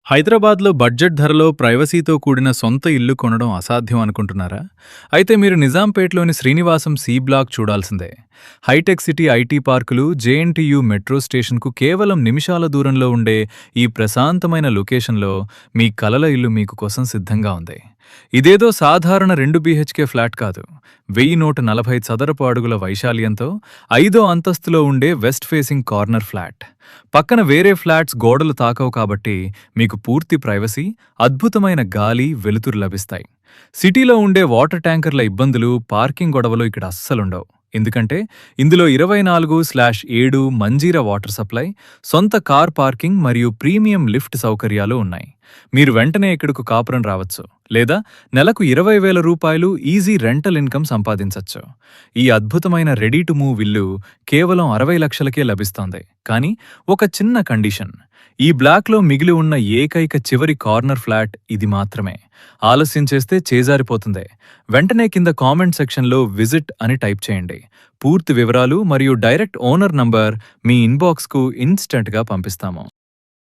హైదరాబాద్లో బడ్జెట్ ధరలో ప్రైవసీతో కూడిన సొంత ఇల్లు కొనడం అసాధ్యం అనుకుంటున్నారా? అయితే మీరు నిజాంపేట్లోని శ్రీనివాసం సి బ్లాక్ చూడాల్సిందే. హైటెక్ సిటీ ఐటీ పార్కులు, జేఎన్టీయూ మెట్రో స్టేషన్కు కేవలం నిమిషాల దూరంలో ఉండే ఈ ప్రశాంతమైన లొకేషన్లో మీ కలల ఇల్లు మీకు కోసం సిద్ధంగా ఉంది. ఇదేదో సాధారణ 2 బీహెచ్కే ఫ్లాట్ కాదు. 1140 చదరపు అడుగుల వైశాల్యంతో 5వ అంతస్తులో ఉండే వెస్ట్ ఫేసింగ్ కార్నర్ ఫ్లాట్. పక్కన వేరే ఫ్లాట్స్ గోడలు తాకవు కాబట్టి మీకు పూర్తి ప్రైవసీ, అద్భుతమైన గాలి, వెలుతురు లభిస్తాయి. సిటీలో ఉండే వాటర్ ట్యాంకర్ల ఇబ్బందులు, పార్కింగ్ గొడవలు ఇక్కడ అస్సలుండవు. ఎందుకంటే ఇందులో 24/7 మంజీరా వాటర్ సప్లై, సొంత కార్ పార్కింగ్ మరియు ప్రీమియం లిఫ్ట్ సౌకర్యాలు ఉన్నాయి. మీరు వెంటనే ఇక్కడకు కాపురం రావచ్చు, లేదా నెలకు 20,000 రూపాయలు ఈజీ రెంటల్ ఇన్కమ్ సంపాదించవచ్చు. ఈ అద్భుతమైన రెడీ టు మూవ్ ఇల్లు కేవలం 60 లక్షలకే లభిస్తోంది. కానీ ఒక చిన్న కండిషన్: ఈ బ్లాక్లో మిగిలి ఉన్న ఏకైక చివరి కార్నర్ ఫ్లాట్ ఇది మాత్రమే. ఆలస్యం చేస్తే చేజారిపోతుంది. వెంటనే కింద కామెంట్ సెక్షన్లో విజిట్ అని టైప్ చేయండి. పూర్తి వివరాలు మరియు డైరెక్ట్ ఓనర్ నంబర్ మీ ఇన్బాక్స్కు ఇన్స్టెంట్గా పంపిస్తాము.